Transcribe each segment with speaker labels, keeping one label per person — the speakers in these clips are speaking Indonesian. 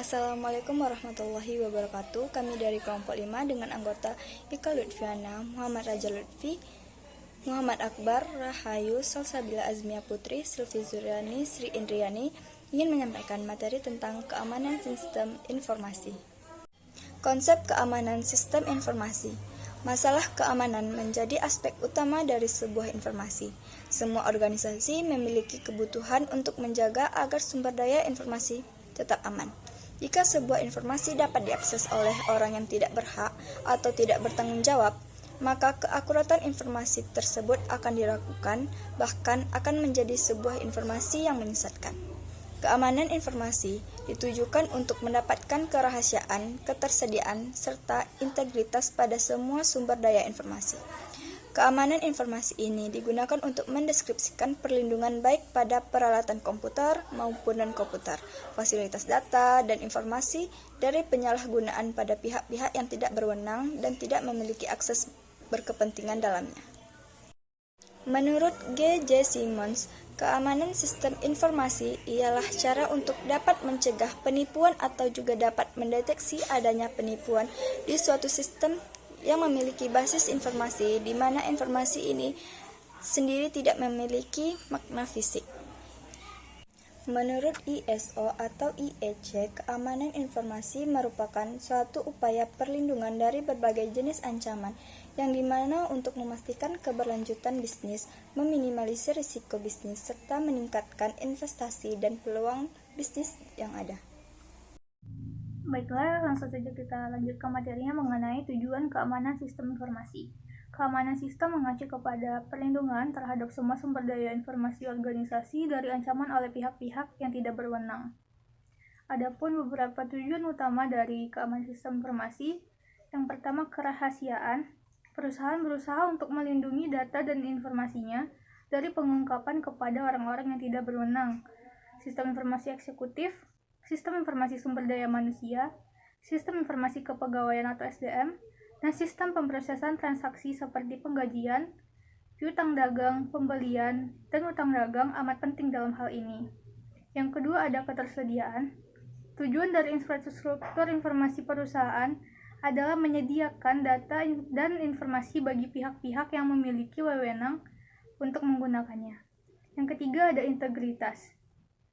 Speaker 1: Assalamualaikum warahmatullahi wabarakatuh. Kami dari kelompok 5 dengan anggota Ika Lutfiana, Muhammad Raja Lutfi, Muhammad Akbar, Rahayu, Salsabila Azmia Putri, Sylvi Zuryani, Sri Indriani ingin menyampaikan materi tentang keamanan sistem informasi. Konsep keamanan sistem informasi. Masalah keamanan menjadi aspek utama dari sebuah informasi. Semua organisasi memiliki kebutuhan untuk menjaga agar sumber daya informasi tetap aman. Jika sebuah informasi dapat diakses oleh orang yang tidak berhak atau tidak bertanggung jawab, maka keakuratan informasi tersebut akan diragukan, bahkan akan menjadi sebuah informasi yang menyesatkan. Keamanan informasi ditujukan untuk mendapatkan kerahasiaan, ketersediaan, serta integritas pada semua sumber daya informasi. Keamanan informasi ini digunakan untuk mendeskripsikan perlindungan baik pada peralatan komputer maupun non-komputer, fasilitas data, dan informasi dari penyalahgunaan pada pihak-pihak yang tidak berwenang dan tidak memiliki akses berkepentingan dalamnya. Menurut G.J. Simmons, keamanan sistem informasi ialah cara untuk dapat mencegah penipuan atau juga dapat mendeteksi adanya penipuan di suatu sistem yang memiliki basis informasi di mana informasi ini sendiri tidak memiliki makna fisik. Menurut ISO atau IEC, keamanan informasi merupakan suatu upaya perlindungan dari berbagai jenis ancaman yang dimana untuk memastikan keberlanjutan bisnis, meminimalisir risiko bisnis, serta meningkatkan investasi dan peluang bisnis yang ada.
Speaker 2: Baiklah, langsung saja kita lanjut ke materinya mengenai tujuan keamanan sistem informasi. Keamanan sistem mengacu kepada perlindungan terhadap semua sumber daya informasi organisasi dari ancaman oleh pihak-pihak yang tidak berwenang. Adapun beberapa tujuan utama dari keamanan sistem informasi, yang pertama kerahasiaan. Perusahaan berusaha untuk melindungi data dan informasinya dari pengungkapan kepada orang-orang yang tidak berwenang. Sistem informasi eksekutif, sistem informasi sumber daya manusia, sistem informasi kepegawaian atau SDM, dan sistem pemrosesan transaksi seperti penggajian, piutang dagang, pembelian, dan utang dagang amat penting dalam hal ini. Yang kedua ada ketersediaan. Tujuan dari infrastruktur informasi perusahaan adalah menyediakan data dan informasi bagi pihak-pihak yang memiliki wewenang untuk menggunakannya. Yang ketiga ada integritas.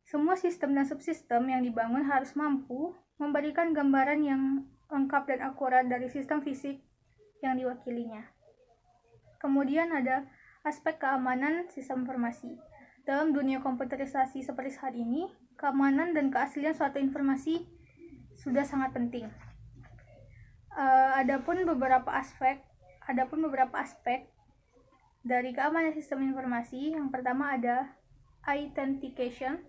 Speaker 2: Semua sistem dan subsistem yang dibangun harus mampu memberikan gambaran yang lengkap dan akurat dari sistem fisik yang diwakilinya. Kemudian ada aspek keamanan sistem informasi. Dalam dunia komputerisasi seperti saat ini, keamanan dan keaslian suatu informasi sudah sangat penting. Adapun beberapa aspek dari keamanan sistem informasi. Yang pertama ada authentication.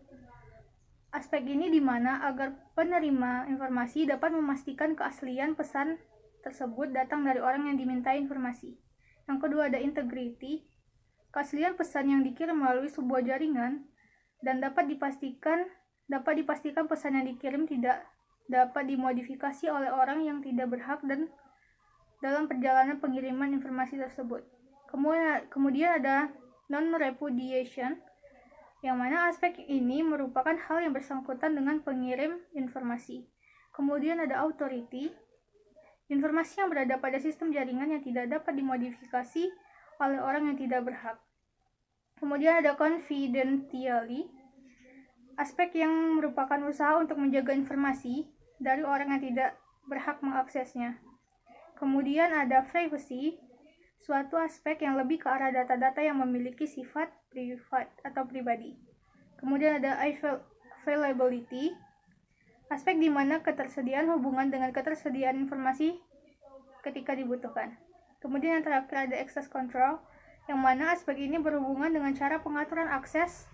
Speaker 2: Aspek ini di mana agar penerima informasi dapat memastikan keaslian pesan tersebut datang dari orang yang dimintai informasi. Yang kedua ada integrity. Keaslian pesan yang dikirim melalui sebuah jaringan dan dapat dipastikan pesan yang dikirim tidak dapat dimodifikasi oleh orang yang tidak berhak dan dalam perjalanan pengiriman informasi tersebut. Kemudian ada non-repudiation, yang mana aspek ini merupakan hal yang bersangkutan dengan pengirim informasi. Kemudian ada authority, informasi yang berada pada sistem jaringan yang tidak dapat dimodifikasi oleh orang yang tidak berhak. Kemudian ada confidentiality, aspek yang merupakan usaha untuk menjaga informasi dari orang yang tidak berhak mengaksesnya. Kemudian ada privacy, suatu aspek yang lebih ke arah data-data yang memiliki sifat privat atau pribadi. Kemudian ada availability, aspek di mana ketersediaan hubungan dengan ketersediaan informasi ketika dibutuhkan. Kemudian yang terakhir ada access control, yang mana aspek ini berhubungan dengan cara pengaturan akses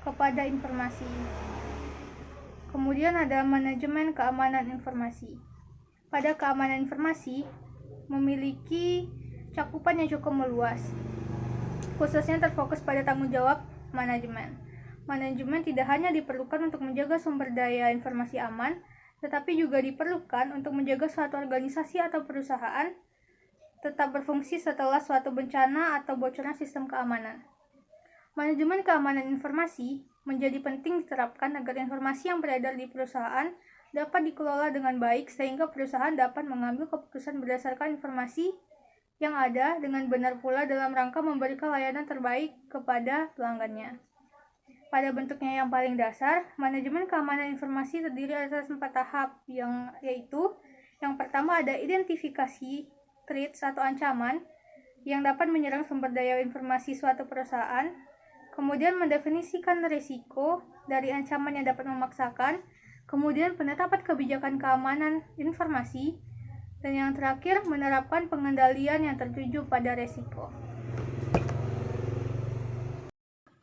Speaker 2: kepada informasi. Kemudian ada manajemen keamanan informasi. Pada keamanan informasi memiliki cakupan yang cukup meluas, khususnya terfokus pada tanggung jawab manajemen. Manajemen tidak hanya diperlukan untuk menjaga sumber daya informasi aman, tetapi juga diperlukan untuk menjaga suatu organisasi atau perusahaan tetap berfungsi setelah suatu bencana atau bocornya sistem keamanan. Manajemen keamanan informasi menjadi penting diterapkan agar informasi yang beredar di perusahaan dapat dikelola dengan baik sehingga perusahaan dapat mengambil keputusan berdasarkan informasi yang ada dengan benar pula dalam rangka memberikan layanan terbaik kepada pelanggannya. Pada bentuknya yang paling dasar, manajemen keamanan informasi terdiri atas 4 tahap, yaitu yang pertama ada identifikasi threats atau ancaman yang dapat menyerang sumber daya informasi suatu perusahaan, kemudian mendefinisikan risiko dari ancaman yang dapat memaksakan, kemudian penetapan kebijakan keamanan informasi, dan yang terakhir menerapkan pengendalian yang tertuju pada risiko.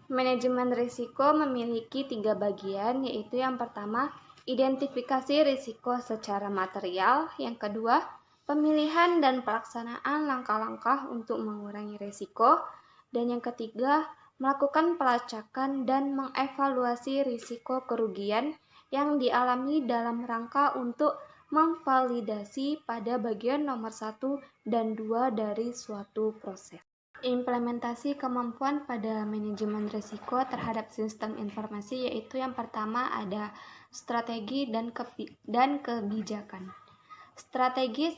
Speaker 3: Manajemen risiko memiliki 3 bagian, yaitu yang pertama, identifikasi risiko secara material, yang kedua, pemilihan dan pelaksanaan langkah-langkah untuk mengurangi risiko, dan yang ketiga, melakukan pelacakan dan mengevaluasi risiko kerugian yang dialami dalam rangka untuk memvalidasi pada bagian nomor 1 dan 2 dari suatu proses. Implementasi kemampuan pada manajemen risiko terhadap sistem informasi, yaitu yang pertama ada strategi dan kebijakan. Strategi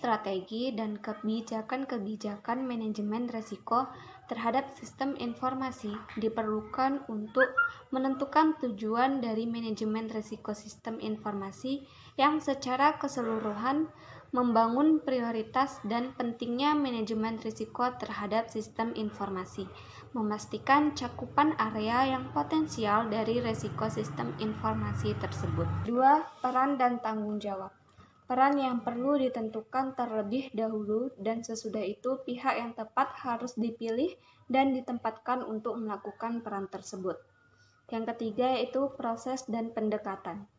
Speaker 3: dan kebijakan manajemen risiko terhadap sistem informasi diperlukan untuk menentukan tujuan dari manajemen risiko sistem informasi yang secara keseluruhan membangun prioritas dan pentingnya manajemen risiko terhadap sistem informasi, memastikan cakupan area yang potensial dari risiko sistem informasi tersebut. 2. Peran dan tanggung jawab. Peran yang perlu ditentukan terlebih dahulu dan sesudah itu pihak yang tepat harus dipilih dan ditempatkan untuk melakukan peran tersebut. Yang ketiga yaitu proses dan pendekatan.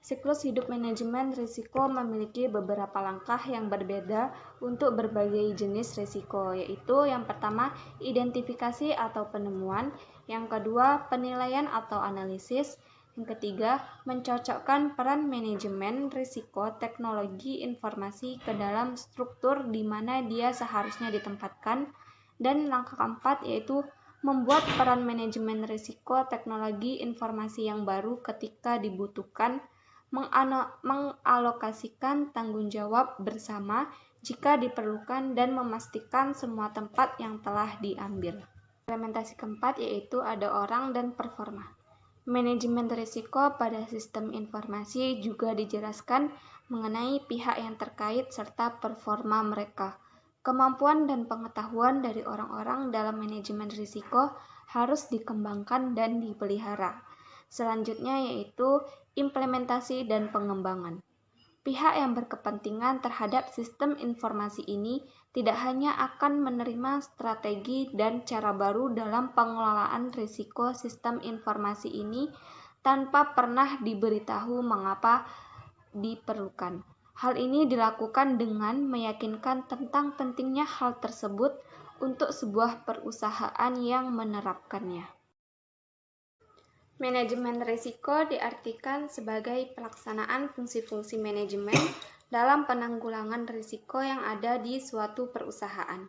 Speaker 3: Siklus hidup manajemen risiko memiliki beberapa langkah yang berbeda untuk berbagai jenis risiko, yaitu yang pertama identifikasi atau penemuan, yang kedua penilaian atau analisis, yang ketiga mencocokkan peran manajemen risiko teknologi informasi ke dalam struktur di mana dia seharusnya ditempatkan, dan langkah keempat yaitu membuat peran manajemen risiko teknologi informasi yang baru ketika dibutuhkan, mengalokasikan tanggung jawab bersama jika diperlukan dan memastikan semua tempat yang telah diambil. Implementasi keempat yaitu ada orang dan performa. Manajemen risiko pada sistem informasi juga dijelaskan mengenai pihak yang terkait serta performa mereka. Kemampuan dan pengetahuan dari orang-orang dalam manajemen risiko harus dikembangkan dan dipelihara. Selanjutnya yaitu implementasi dan pengembangan. Pihak yang berkepentingan terhadap sistem informasi ini tidak hanya akan menerima strategi dan cara baru dalam pengelolaan risiko sistem informasi ini tanpa pernah diberitahu mengapa diperlukan. Hal ini dilakukan dengan meyakinkan tentang pentingnya hal tersebut untuk sebuah perusahaan yang menerapkannya. Manajemen risiko diartikan sebagai pelaksanaan fungsi-fungsi manajemen dalam penanggulangan risiko yang ada di suatu perusahaan.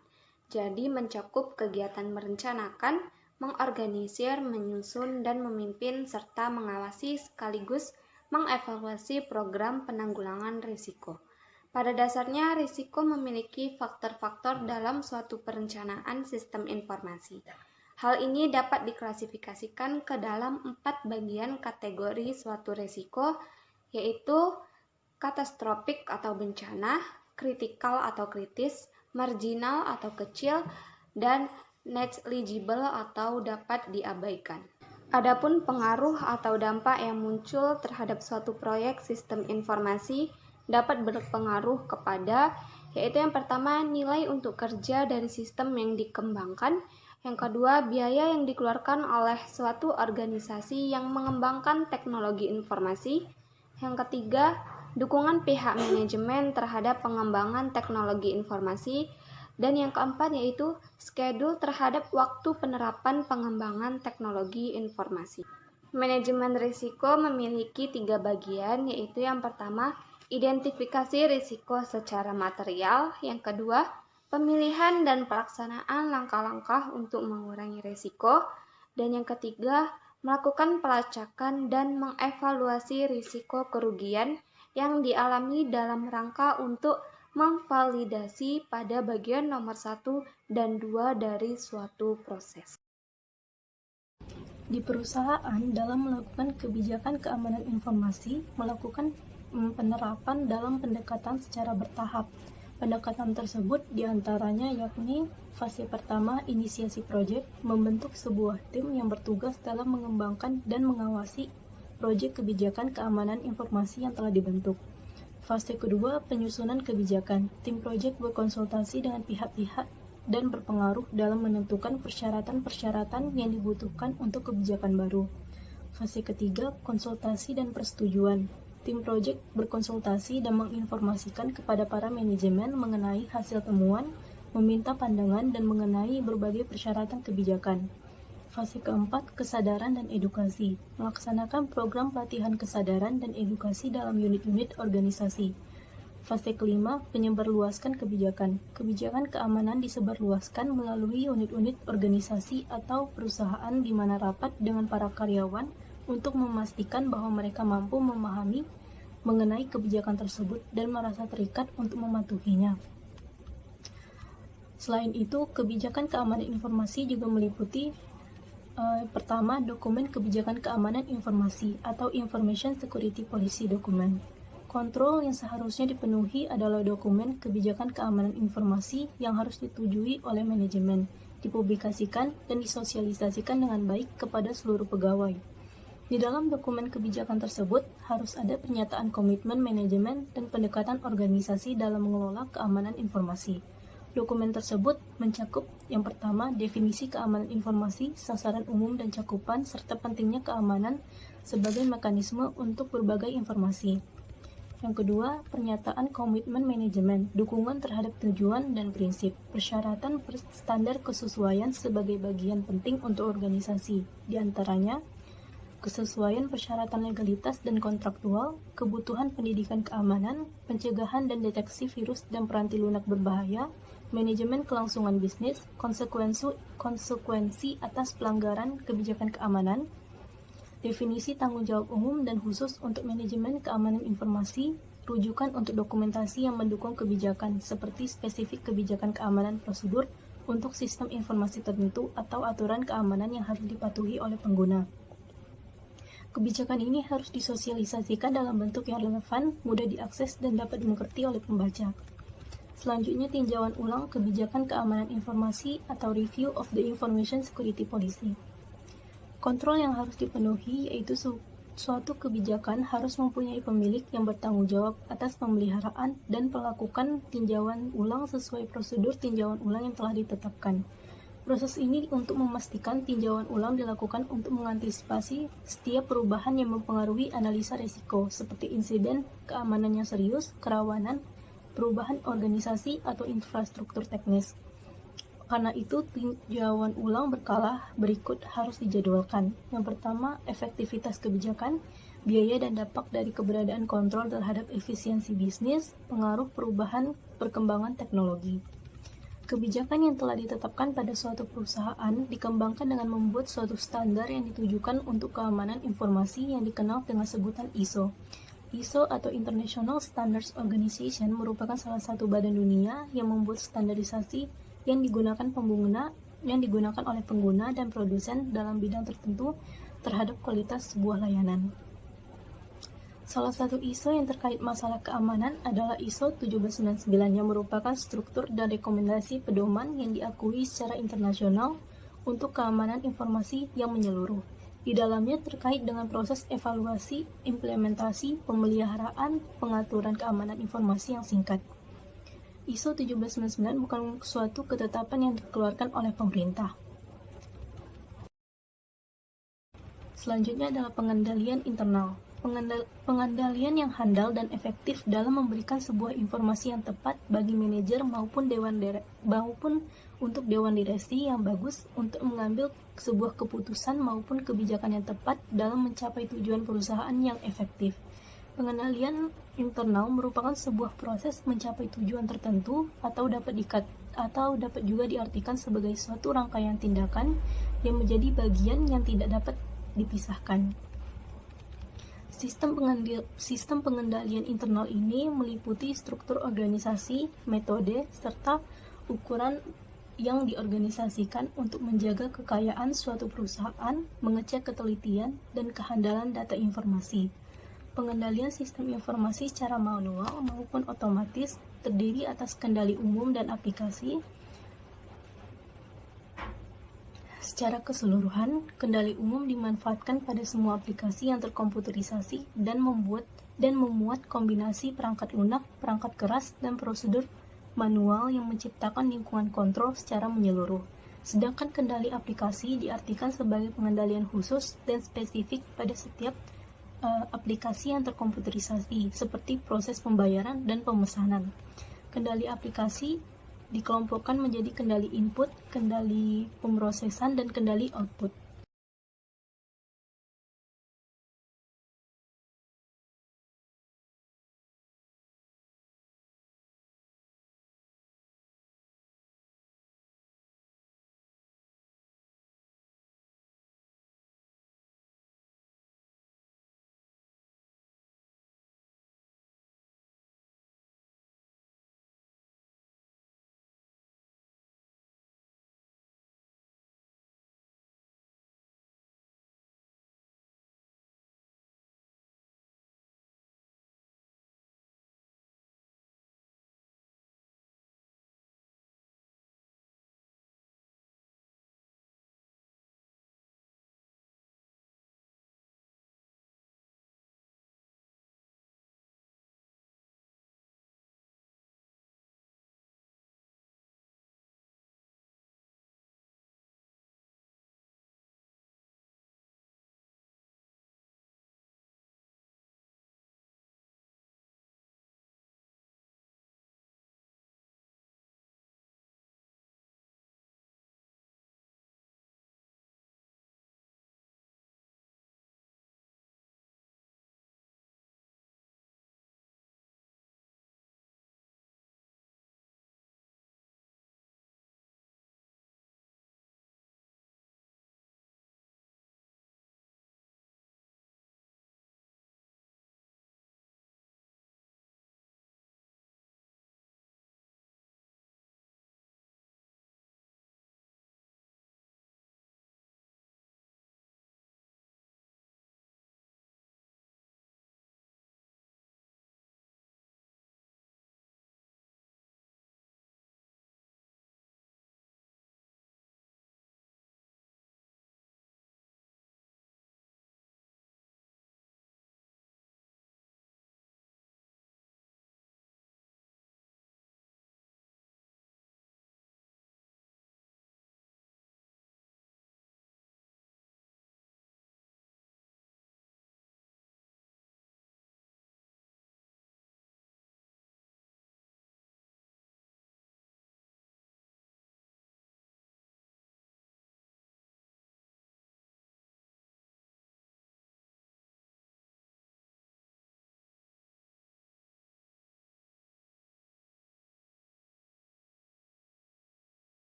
Speaker 3: Jadi mencakup kegiatan merencanakan, mengorganisir, menyusun, dan memimpin serta mengawasi sekaligus mengevaluasi program penanggulangan risiko. Pada dasarnya, risiko memiliki faktor-faktor dalam suatu perencanaan sistem informasi. Hal ini dapat diklasifikasikan ke dalam 4 bagian kategori suatu risiko, yaitu katastrofik atau bencana, kritikal atau kritis, marginal atau kecil, dan negligible atau dapat diabaikan. Adapun pengaruh atau dampak yang muncul terhadap suatu proyek sistem informasi dapat berpengaruh kepada, yaitu yang pertama nilai untuk kerja dari sistem yang dikembangkan, yang kedua biaya yang dikeluarkan oleh suatu organisasi yang mengembangkan teknologi informasi, yang ketiga dukungan pihak manajemen terhadap pengembangan teknologi informasi, dan yang keempat yaitu schedule terhadap waktu penerapan pengembangan teknologi informasi. Manajemen risiko memiliki 3 bagian, yaitu yang pertama identifikasi risiko secara material, yang kedua pemilihan dan pelaksanaan langkah-langkah untuk mengurangi risiko, dan yang ketiga melakukan pelacakan dan mengevaluasi risiko kerugian yang dialami dalam rangka untuk memvalidasi pada bagian nomor 1 dan 2 dari suatu proses.
Speaker 4: Di perusahaan, dalam melakukan kebijakan keamanan informasi, melakukan penerapan dalam pendekatan secara bertahap. Pendekatan tersebut diantaranya yakni fase pertama, inisiasi proyek, membentuk sebuah tim yang bertugas dalam mengembangkan dan mengawasi proyek kebijakan keamanan informasi yang telah dibentuk. Fase kedua, penyusunan kebijakan. Tim proyek berkonsultasi dengan pihak-pihak dan berpengaruh dalam menentukan persyaratan-persyaratan yang dibutuhkan untuk kebijakan baru. Fase ketiga, konsultasi dan persetujuan. Tim proyek berkonsultasi dan menginformasikan kepada para manajemen mengenai hasil temuan, meminta pandangan dan mengenai berbagai persyaratan kebijakan. Fase keempat, kesadaran dan edukasi. Melaksanakan program pelatihan kesadaran dan edukasi dalam unit-unit organisasi. Fase kelima, penyebarluaskan kebijakan. Kebijakan keamanan disebarluaskan melalui unit-unit organisasi atau perusahaan di mana rapat dengan para karyawan untuk memastikan bahwa mereka mampu memahami mengenai kebijakan tersebut dan merasa terikat untuk mematuhinya. Selain itu, kebijakan keamanan informasi juga meliputi pertama, dokumen kebijakan keamanan informasi atau Information Security Policy Document. Kontrol yang seharusnya dipenuhi adalah dokumen kebijakan keamanan informasi yang harus disetujui oleh manajemen, dipublikasikan dan disosialisasikan dengan baik kepada seluruh pegawai. Di dalam dokumen kebijakan tersebut harus ada pernyataan komitmen manajemen dan pendekatan organisasi dalam mengelola keamanan informasi. Dokumen tersebut mencakup yang pertama, definisi keamanan informasi, sasaran umum dan cakupan, serta pentingnya keamanan sebagai mekanisme untuk berbagai informasi. Yang kedua, pernyataan komitmen manajemen, dukungan terhadap tujuan dan prinsip, persyaratan standar kesesuaian sebagai bagian penting untuk organisasi, di antaranya kesesuaian persyaratan legalitas dan kontraktual, kebutuhan pendidikan keamanan, pencegahan dan deteksi virus dan peranti lunak berbahaya, manajemen kelangsungan bisnis, konsekuensi atas pelanggaran kebijakan keamanan, definisi tanggung jawab umum dan khusus untuk manajemen keamanan informasi, rujukan untuk dokumentasi yang mendukung kebijakan, seperti spesifik kebijakan keamanan prosedur untuk sistem informasi tertentu atau aturan keamanan yang harus dipatuhi oleh pengguna. Kebijakan ini harus disosialisasikan dalam bentuk yang relevan, mudah diakses, dan dapat dimengerti oleh pembaca. Selanjutnya, tinjauan ulang kebijakan keamanan informasi atau Review of the Information Security Policy. Kontrol yang harus dipenuhi yaitu suatu kebijakan harus mempunyai pemilik yang bertanggung jawab atas pemeliharaan dan melakukan tinjauan ulang sesuai prosedur tinjauan ulang yang telah ditetapkan. Proses ini untuk memastikan tinjauan ulang dilakukan untuk mengantisipasi setiap perubahan yang mempengaruhi analisa risiko, seperti insiden, keamanan yang serius, kerawanan, perubahan organisasi atau infrastruktur teknis. Karena itu, tinjauan ulang berkala berikut harus dijadwalkan. Yang pertama, efektivitas kebijakan, biaya dan dampak dari keberadaan kontrol terhadap efisiensi bisnis, pengaruh perubahan perkembangan teknologi. Kebijakan yang telah ditetapkan pada suatu perusahaan dikembangkan dengan membuat suatu standar yang ditujukan untuk keamanan informasi yang dikenal dengan sebutan ISO. ISO atau International Standards Organization merupakan salah satu badan dunia yang membuat standarisasi yang digunakan oleh pengguna dan produsen dalam bidang tertentu terhadap kualitas sebuah layanan. Salah satu ISO yang terkait masalah keamanan adalah ISO 1799 yang merupakan struktur dan rekomendasi pedoman yang diakui secara internasional untuk keamanan informasi yang menyeluruh. Di dalamnya terkait dengan proses evaluasi, implementasi, pemeliharaan, pengaturan keamanan informasi yang singkat. ISO 1799 bukan suatu ketetapan yang dikeluarkan oleh pemerintah. Selanjutnya adalah pengendalian internal. Pengendalian yang handal dan efektif dalam memberikan sebuah informasi yang tepat bagi manajer maupun untuk dewan direksi yang bagus untuk mengambil sebuah keputusan maupun kebijakan yang tepat dalam mencapai tujuan perusahaan yang efektif. Pengendalian internal merupakan sebuah proses mencapai tujuan tertentu atau dapat juga diartikan sebagai suatu rangkaian tindakan yang menjadi bagian yang tidak dapat dipisahkan. Sistem pengendalian internal ini meliputi struktur organisasi, metode, serta ukuran yang diorganisasikan untuk menjaga kekayaan suatu perusahaan, mengecek ketelitian, dan kehandalan data informasi. Pengendalian sistem informasi secara manual maupun otomatis terdiri atas kendali umum dan aplikasi. Secara keseluruhan, kendali umum dimanfaatkan pada semua aplikasi yang terkomputerisasi dan memuat kombinasi perangkat lunak, perangkat keras, dan prosedur manual yang menciptakan lingkungan kontrol secara menyeluruh. Sedangkan kendali aplikasi diartikan sebagai pengendalian khusus dan spesifik pada setiap aplikasi yang terkomputerisasi, seperti proses pembayaran dan pemesanan. Kendali aplikasi dikelompokkan menjadi kendali input, kendali pemrosesan, dan kendali output.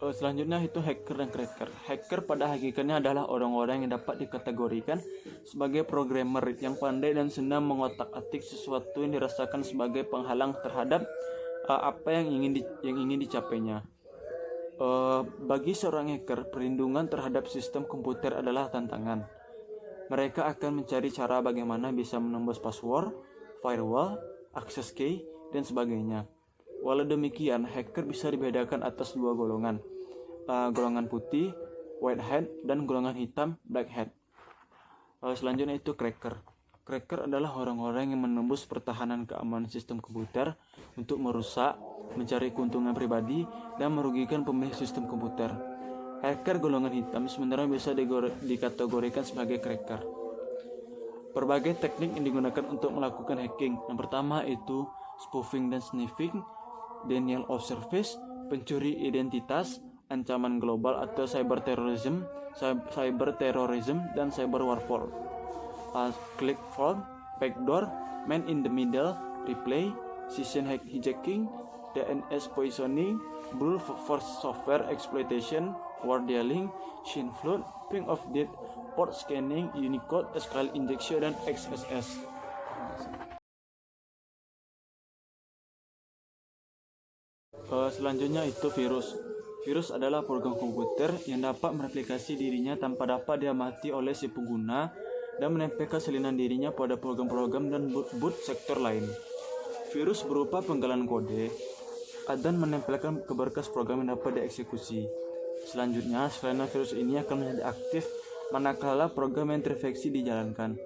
Speaker 5: Selanjutnya itu hacker dan cracker. Hacker pada hakikatnya adalah orang-orang yang dapat dikategorikan sebagai programmer yang pandai dan senang mengotak-atik sesuatu yang dirasakan sebagai penghalang terhadap apa yang ingin dicapainya. Bagi seorang hacker, perlindungan terhadap sistem komputer adalah tantangan. Mereka akan mencari cara bagaimana bisa menembus password, firewall, access key, dan sebagainya. Walau demikian, hacker bisa dibedakan atas dua golongan, golongan putih white hat dan golongan hitam black hat. Selanjutnya itu cracker. Cracker adalah orang-orang yang menembus pertahanan keamanan sistem komputer untuk merusak, mencari keuntungan pribadi, dan merugikan pemilik sistem komputer. Hacker golongan hitam sebenarnya bisa dikategorikan sebagai cracker. Berbagai teknik yang digunakan untuk melakukan hacking. Yang pertama itu spoofing dan sniffing, denial of service, pencuri identitas, ancaman global atau cyber terrorism, dan cyber warfare. Click fraud, backdoor, man in the middle, replay, session hijacking, DNS poisoning, brute force software exploitation, war dealing, shin flood, ping of death, port scanning, Unicode, SQL injection, dan XSS. Selanjutnya itu virus. Virus adalah program komputer yang dapat mereplikasi dirinya tanpa dapat diamati oleh si pengguna dan menempelkan salinan dirinya pada program-program dan boot sektor lain. Virus berupa penggalan kode dan menempelkan ke berkas program yang dapat dieksekusi. Selanjutnya, salinan virus ini akan menjadi aktif manakala program yang terinfeksi dijalankan.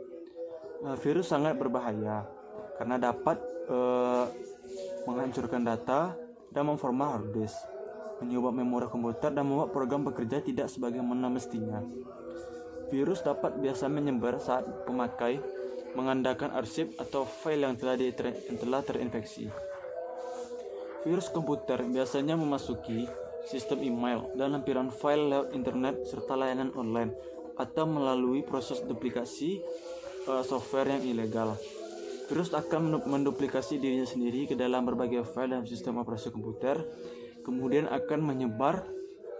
Speaker 5: Virus sangat berbahaya karena dapat menghancurkan data dan memformat hard disk, menyumbat memori komputer, dan membuat program bekerja tidak sebagaimana mestinya. Virus dapat biasa menyebar saat pemakai mengandalkan arsip atau file yang telah terinfeksi. Virus komputer biasanya memasuki sistem email dan lampiran file lewat internet serta layanan online atau melalui proses duplikasi software yang ilegal. Virus akan menduplikasi dirinya sendiri ke dalam berbagai file dalam sistem operasi komputer, kemudian akan menyebar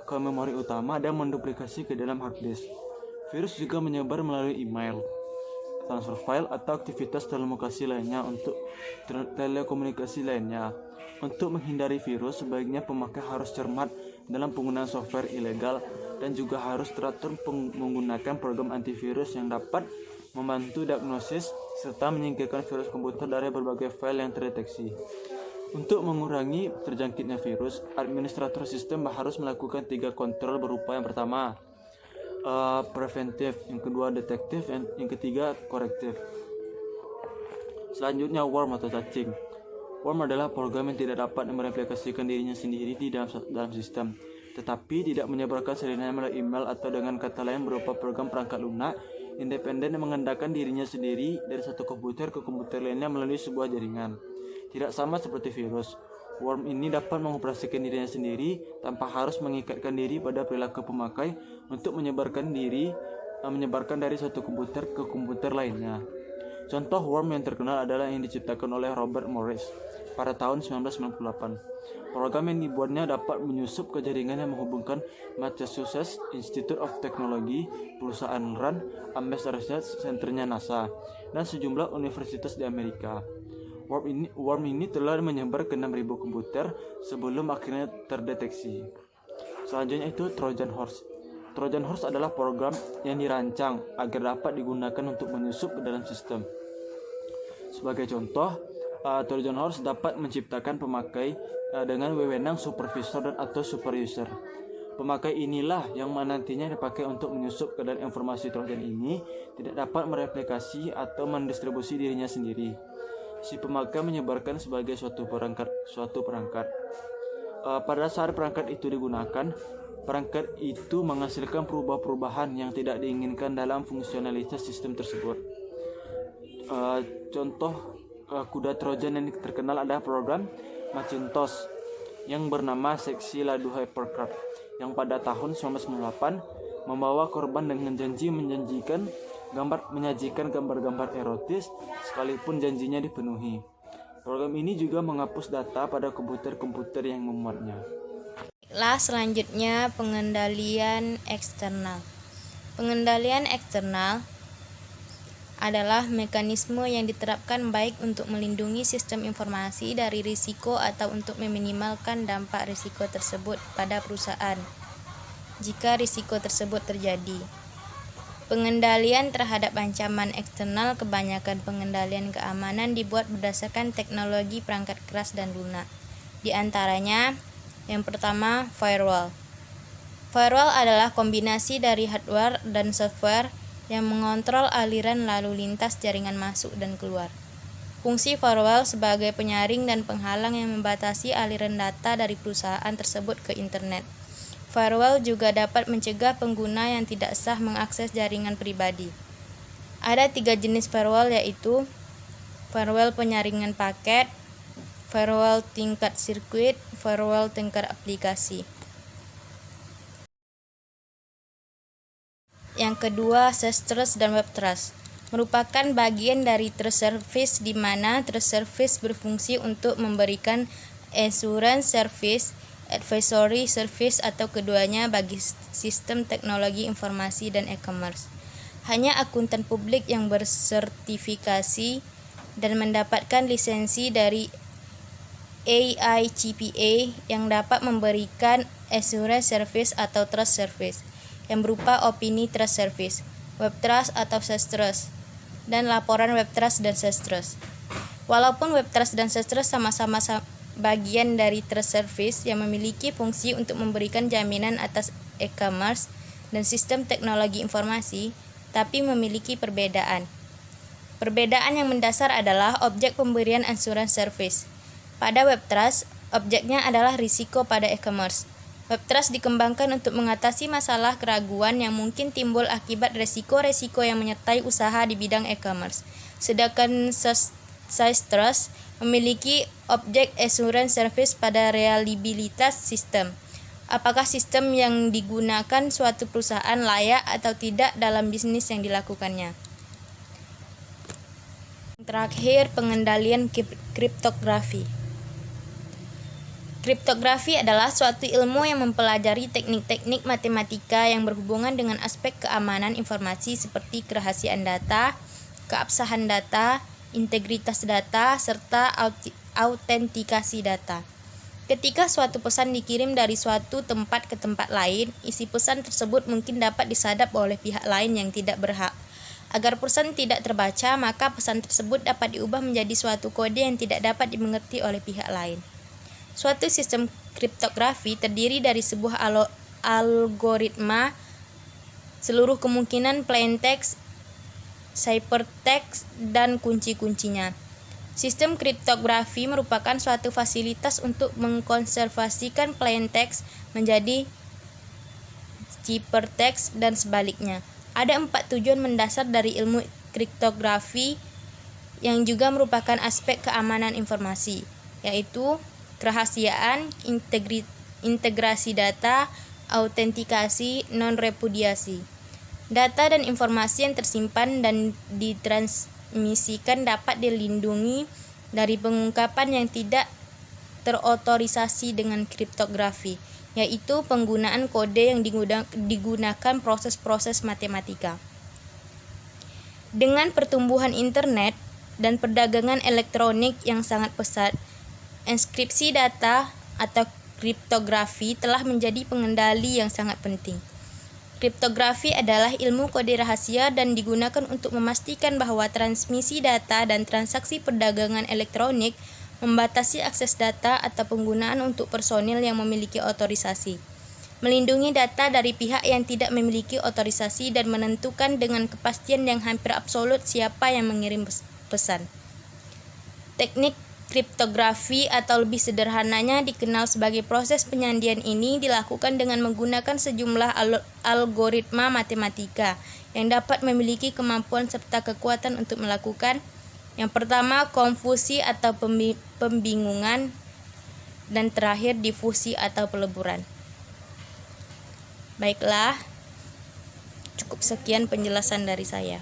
Speaker 5: ke memori utama dan menduplikasi ke dalam hard disk. Virus juga menyebar melalui email, transfer file, atau aktivitas telekomunikasi lainnya. Untuk menghindari virus, sebaiknya pemakai harus cermat dalam penggunaan software ilegal dan juga harus teratur menggunakan program antivirus yang dapat membantu diagnosis serta menyingkirkan virus komputer dari berbagai file yang terdeteksi. Untuk mengurangi terjangkitnya virus, administrator sistem harus melakukan 3 kontrol berupa yang pertama, preventif, yang kedua detektif, dan yang ketiga korektif. Selanjutnya worm atau cacing. Worm adalah program yang tidak dapat mereplikasikan dirinya sendiri di dalam sistem, tetapi tidak menyebarkan salinan melalui email atau dengan kata lain berupa program perangkat lunak independen yang mengandalkan dirinya sendiri dari satu komputer ke komputer lainnya melalui sebuah jaringan. Tidak sama seperti virus, worm ini dapat mengoperasikan dirinya sendiri tanpa harus mengikatkan diri pada perilaku pemakai untuk menyebarkan dari satu komputer ke komputer lainnya. Contoh worm yang terkenal adalah yang diciptakan oleh Robert Morris pada tahun 1998. Program yang dibuatnya dapat menyusup ke jaringan yang menghubungkan Massachusetts Institute of Technology, perusahaan RAND, Ames Research Centernya NASA, dan sejumlah universitas di Amerika. Worm ini telah menyebar ke 6.000 komputer sebelum akhirnya terdeteksi. Selanjutnya itu Trojan Horse. Trojan Horse adalah program yang dirancang agar dapat digunakan untuk menyusup ke dalam sistem. Sebagai contoh, Trojan Horse dapat menciptakan pemakai dengan wewenang supervisor dan atau super user. Pemakai inilah yang nantinya dipakai untuk menyusup ke dalam informasi Trojan ini tidak dapat mereplikasi atau mendistribusi dirinya sendiri. Si pemakai menyebarkan sebagai suatu perangkat. Pada saat perangkat itu digunakan, perangkat itu menghasilkan perubahan yang tidak diinginkan dalam fungsionalitas sistem tersebut. Contoh kuda Trojan yang terkenal adalah program Macintosh yang bernama Seksi Ladu Hypercard yang pada tahun 1998 membawa korban dengan janji menyajikan gambar-gambar erotis sekalipun janjinya dipenuhi. Program ini juga menghapus data pada komputer-komputer yang memuatnya.
Speaker 1: Selanjutnya pengendalian eksternal. Pengendalian eksternal adalah mekanisme yang diterapkan baik untuk melindungi sistem informasi dari risiko atau untuk meminimalkan dampak risiko tersebut pada perusahaan jika risiko tersebut terjadi. Pengendalian terhadap ancaman eksternal, kebanyakan pengendalian keamanan dibuat berdasarkan teknologi perangkat keras dan lunak. Di antaranya, yang pertama, firewall.
Speaker 6: Firewall adalah kombinasi dari hardware dan software yang mengontrol aliran lalu lintas jaringan masuk dan keluar. Fungsi firewall sebagai penyaring dan penghalang yang membatasi aliran data dari perusahaan tersebut ke internet. Firewall juga dapat mencegah pengguna yang tidak sah mengakses jaringan pribadi. Ada 3 jenis firewall, yaitu firewall penyaringan paket, firewall tingkat sirkuit, firewall tingkat aplikasi. Yang kedua, SaaS Trust dan Web Trust merupakan bagian dari Trust Service, di mana Trust Service berfungsi untuk memberikan assurance service, advisory service, atau keduanya bagi sistem teknologi informasi dan e-commerce. Hanya akuntan publik yang bersertifikasi dan mendapatkan lisensi dari AICPA yang dapat memberikan assurance service atau trust service yang berupa opini trust service, web trust atau SaaS Trust, dan laporan web trust dan SaaS Trust. Walaupun web trust dan SaaS Trust sama-sama bagian dari trust service yang memiliki fungsi untuk memberikan jaminan atas e-commerce dan sistem teknologi informasi, tapi memiliki perbedaan. Perbedaan yang mendasar adalah objek pemberian assurance service. Pada web trust, objeknya adalah risiko pada e-commerce. Web trust dikembangkan untuk mengatasi masalah keraguan yang mungkin timbul akibat resiko-resiko yang menyertai usaha di bidang e-commerce. Sedangkan SaaS Trust memiliki objek assurance service pada reliabilitas sistem. Apakah sistem yang digunakan suatu perusahaan layak atau tidak dalam bisnis yang dilakukannya. Terakhir, pengendalian kriptografi. Kriptografi adalah suatu ilmu yang mempelajari teknik-teknik matematika yang berhubungan dengan aspek keamanan informasi seperti kerahasiaan data, keabsahan data, integritas data, serta autentikasi data. Ketika suatu pesan dikirim dari suatu tempat ke tempat lain, isi pesan tersebut mungkin dapat disadap oleh pihak lain yang tidak berhak. Agar pesan tidak terbaca, maka pesan tersebut dapat diubah menjadi suatu kode yang tidak dapat dimengerti oleh pihak lain. Suatu sistem kriptografi terdiri dari sebuah algoritma, seluruh kemungkinan plaintext, ciphertext, dan kunci-kuncinya. Sistem kriptografi merupakan suatu fasilitas untuk mengkonservasikan plaintext menjadi ciphertext dan sebaliknya. Ada 4 tujuan mendasar dari ilmu kriptografi yang juga merupakan aspek keamanan informasi, yaitu kerahasiaan, integrasi data, autentikasi, non-repudiasi. Data dan informasi yang tersimpan dan ditransmisikan dapat dilindungi dari pengungkapan yang tidak terotorisasi dengan kriptografi, yaitu penggunaan kode yang digunakan proses-proses matematika. Dengan pertumbuhan internet dan perdagangan elektronik yang sangat pesat, enskripsi data atau kriptografi telah menjadi pengendali yang sangat penting. Kriptografi adalah ilmu kode rahasia dan digunakan untuk memastikan bahwa transmisi data dan transaksi perdagangan elektronik membatasi akses data atau penggunaan untuk personil yang memiliki otorisasi, melindungi data dari pihak yang tidak memiliki otorisasi, dan menentukan dengan kepastian yang hampir absolut siapa yang mengirim pesan. Teknik kriptografi atau lebih sederhananya dikenal sebagai proses penyandian ini dilakukan dengan menggunakan sejumlah algoritma matematika yang dapat memiliki kemampuan serta kekuatan untuk melakukan yang pertama konfusi atau pembingungan, dan terakhir difusi atau peleburan. Baiklah, cukup sekian penjelasan dari saya.